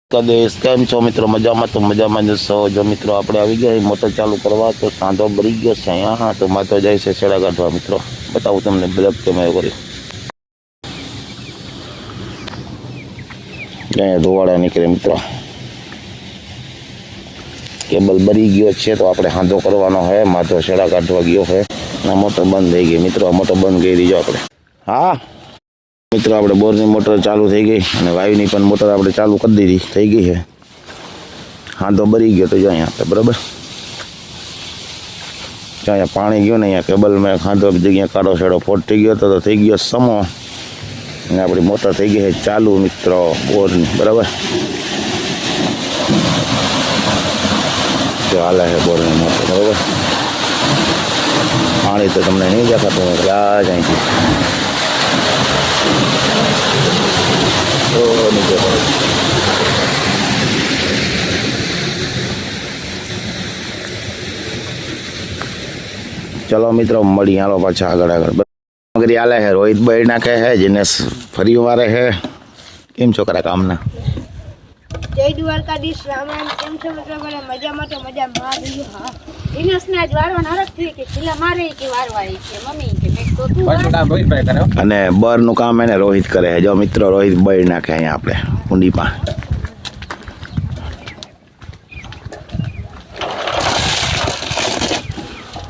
કદેશ કેમ છો મિત્રો? મજામાં? તો મજામાં જશો. જો મિત્રો આપણે આવી ગયા મોટર ચાલુ કરવા, તો સાંધો ભરી ગયો છે અહીંયા. હા, તો માતો જાય છે છેડા કાઢવા. મિત્રો બતાવું તમને બ્લેક કેમેરો કરી. અહીંયા ધોવાડા નીકળે મિત્રો. કેબલ ભરી ગયો છે, તો આપણે સાંધો કરવાનો છે. માથો છેડા કાઢવા ગયો છે. આ મોટર બંધ થઈ ગઈ મિત્રો. આ મોટર બંધ કરી દીજો આપણે. હા મિત્રો, આપણે બોરની મોટર ચાલુ થઈ ગઈ અને વાયુની પણ મોટર આપણે ચાલુ કરી દીધી, થઈ ગઈ છે. હાંધો ભરી ગયો તો જો અહીંયા આપણે બરાબર, જો અહીંયા પાણી ગયું ને અહીંયા કેબલમાં હાંધો જગ્યા કાળો છેડો ફોટ થઈ ગયો તો થઈ ગયો સમો, અને આપણી મોટર થઈ ગઈ છે ચાલુ મિત્રો બોરની બરાબર. જો હાલે છે બોરની મોટર બરાબર. પાણી તો તમને નહીં દેખાતું આ જ અહીંથી ચલો મિત્રો મળી હાલો પાછા આગળ. મગરી હાલે છે, રોહિત ભાઈ નાખે છે, જેને ફરી વારે છે. કેમ છોકરા કામના? જય દ્વારકાધીશ. રામ રામ. કેમ છો મિત્રો? મજામાં? તો મજામાં રહ્યું. હા, દિનેશને આજ વારવાનો હરખ થઈ કે છેલ્લા મારે કે વારવાળી છે મમ્મી કે મેં તો તું અને બરનું કામ એને રોહિત કરે છે. જો મિત્રો રોહિત બળ નાખે અહીંયા આપણે કુંડીમાં.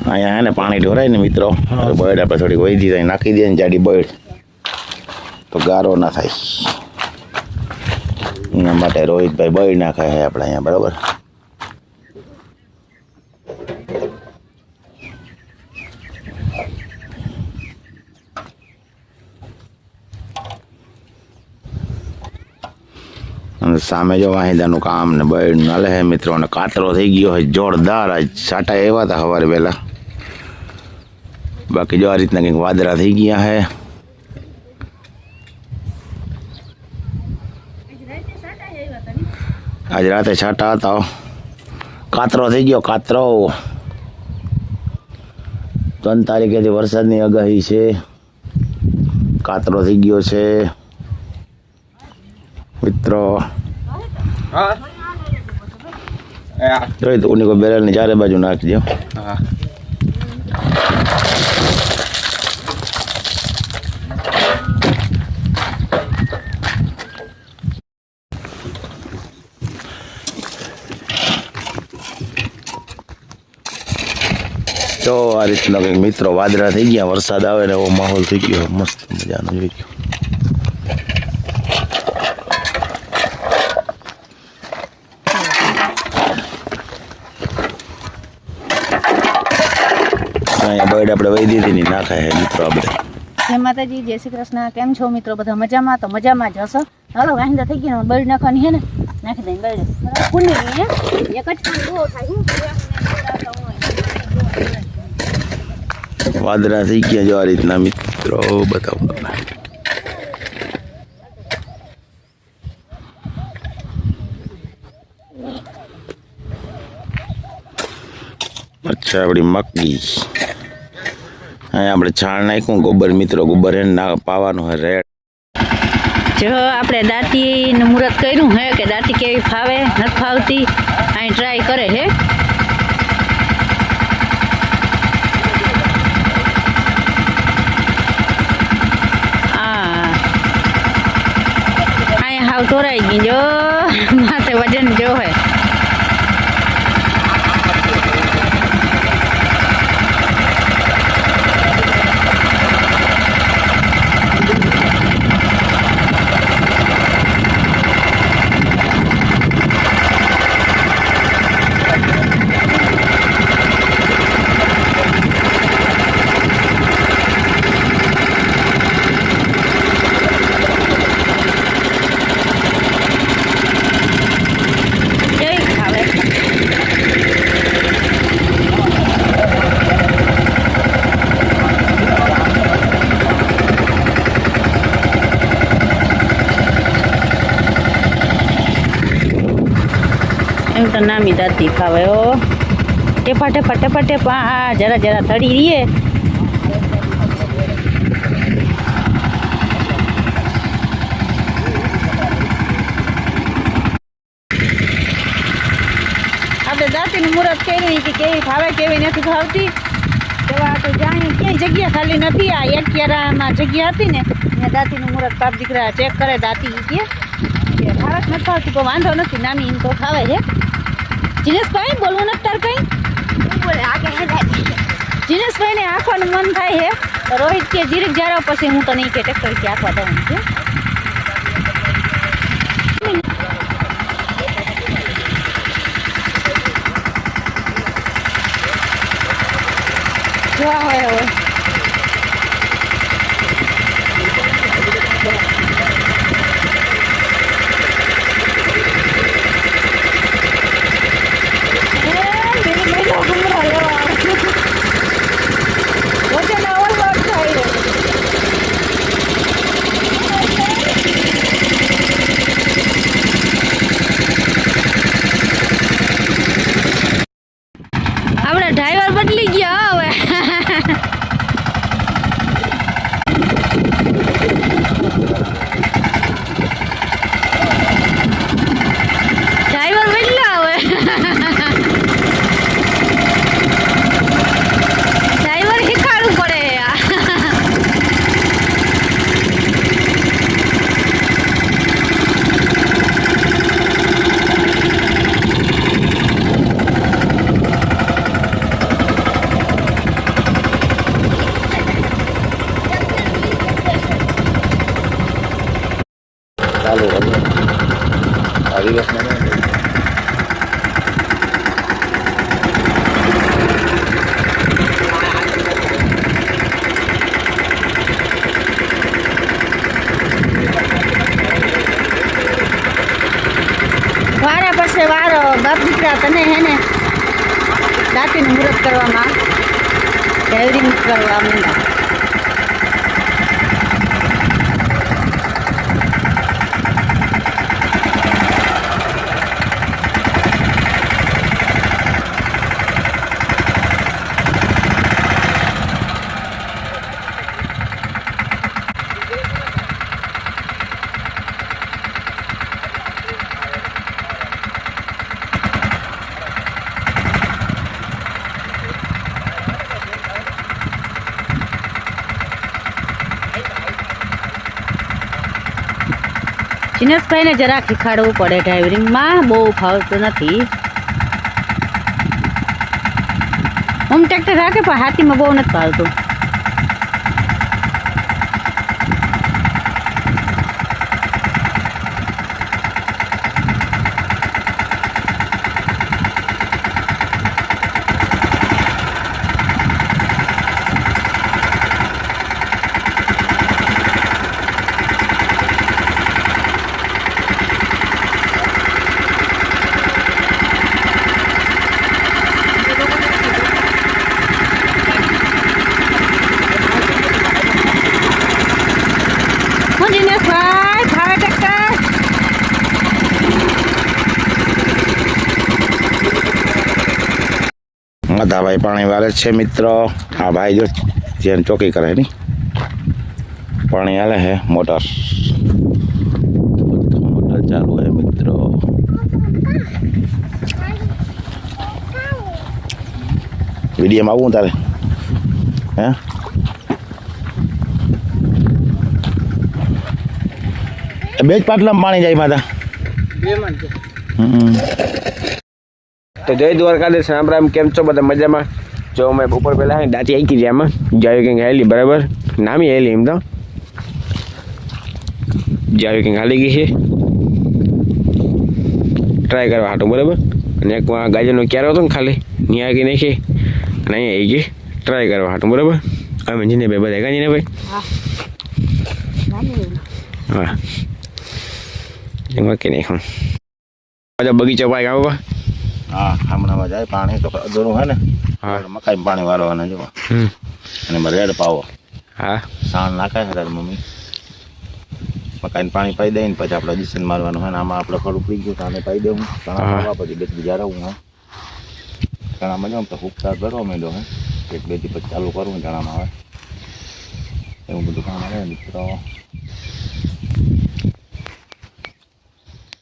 અહીંયા હે ને પાણી ઢોરાય ને મિત્રો, બળ આપણે થોડી વૈધી થાય નાખી દે ને જાડી બળ, તો ગારો ના થાય. એના માટે રોહિતભાઈ બળ નાખે છે આપણે અહીંયા બરાબર. અને સામે જો વાહિદાનું કામ ને બળ નાલે છે મિત્રો. અને કાતરો થઈ ગયો હોય જોરદાર. આજ સાટા એવા હતા સવારે વહેલા. બાકી જો આ રીતના કંઈક વાદળા થઈ ગયા છે. આજ રાતે છાંટા હતા. કાતરો થઈ ગયો કાતરો. 3 તારીખેથી વરસાદની આગાહી છે. કાતરો થઈ ગયો છે મિત્રો. જોઈ તો ઉની બેરલ ની ચારે બાજુ નાખજો. તો આ રીતના કંઈક મિત્રો વાદળા થઈ ગયા, વરસાદ આવે ને એવો માહોલ થઈ ગયો મસ્ત મજાનો. જોઈ ગયો અહીંયા બર્ડ આપણે વહી દીધી ની નાખાય છે મિત્રો. આપણે જય માતાજી, જય શ્રી કૃષ્ણ. કેમ છો મિત્રો? બધા મજામાં? તો મજામાં જ હશો. હાલો વાહિંદા થઈ ગયા, બર્ડ નાખવાની છે ને, નાખી દઈએ બર્ડ કુંડી એક જ બહુ થાય. વાદળા થઈ ગયા જો આ રીતના મિત્રો. બતાવો તમને. અચ્છા, આપણી મગી અહીંયા આપણે છાણ નાખ્યું ગોબર મિત્રો. ગોબર એને ના પાવાનું હોય રેડ. જો આપણે દાંતીનું મુહૂર્ત કર્યું હે કે દાંતી કેવી ફાવે નથી ફાવતી, અહીં ટ્રાય કરે હે. અહીંયા હાવ તોરાઈ ગઈ જો માથે વજન જો હે. એમ તો નામી દાંતી ખાવે. ટેપા ટેપા ટેપા ટેપા જરા જરા તળી રહીએ દાંતીનું મુહૂર્ત કર્યું કે કેવી ભાવે કેવી નથી ભાવતી તેવા તો જાણી ક્યાંય જગ્યા ખાલી નથી આ એક કેરામાં જગ્યા હતી ને ત્યાં દાંતીનું મુહૂર્ત બાપ દીકરા ચેક કરે દાંતી કે ભારત નથી ભાવતી પણ વાંધો નથી નાની એમ તો ખાવે છે જીનેશભાઈ બોલવું નથી તાર કંઈ જીનેશભાઈને આંખવાનું મન થાય છે તો રોહિત કે જીરીક જારો પછી હું તો નહીં કે ટ્રેક્ટર કે આંખવા દઉં છું જોવા હોય હવે આપણે ડ્રાઈવર બદલી ગયા હવે ડ્રાઈવર બદલ્યા હવે ડ્રાઈવર શીખવાડવું પડે ચાલુ હતું આ દિવસમાં વારા પાસે વારો બાપ દીકરા તને હે ને દાંતીનું મુહૂર્ત કરવામાં ડ્રાઇવિંગ કરવા માંડ્યા જીનેશભાઈને જરાક શીખવાડવું પડે ડ્રાઇવિંગમાં બહુ ફાવતું નથી હોમ ટ્રેક્ટર રાખે પણ હાથીમાં બહુ નથી ફાવતું જીનેશભાઈ ભાવે ટ્રેક્ટર મધાભાઈ પાણી વાળે છે મિત્રો આ ભાઈ જો જેમ ચોકી કરે ની પાણી હાલે છે મોટર ચાલુ હે મિત્રો વિડીયોમાં આવું તારે હે બે જ પાટલામાં પાણી જાય માતા તો જય દ્વારકાધીશ રામ રામ કેમ છો બધા મજામાં જો અમે ઉપર પહેલાં દાંતી આવી ગઈ આમાં જાવી કંઈક હાલી બરાબર નામી હાલી એમ તો જાવી કંઈક હાલી ગઈ છે ટ્રાય કરવા હાટું બરાબર અને એક ગાજરનો ક્યારો હતો ને ખાલી ત્યાં આગી નાખી અને અહીંયા આવી ગઈ ટ્રાય કરવા હાટું બરાબર અમે જીને ભાઈ બધા કાંઈ ને ભાઈ હા એમાં કે નહીં બધા બગીચા પાક આવો હા હમણાં જાય પાણી તો અધૂરું હે ને હા મકાઈ પાણી વાળવાના જો અને રેડ પાવો હા સાણ નાખાય છે તારી મમ્મી મકાઈને પાણી પાઈ દઈને પછી આપણે ડિસન મારવાનું હોય ને આમાં આપણે ખડું પડી ગયું તો આને પાઈ દેવું ચણા પછી બે બીજા રહું હા ચણામાં જાઉં તો હુકતા કરો મેળો હે એક બે થી પછી ચાલુ કરવું ચણામાં આવે એવું બધું કામ આવે મિત્રો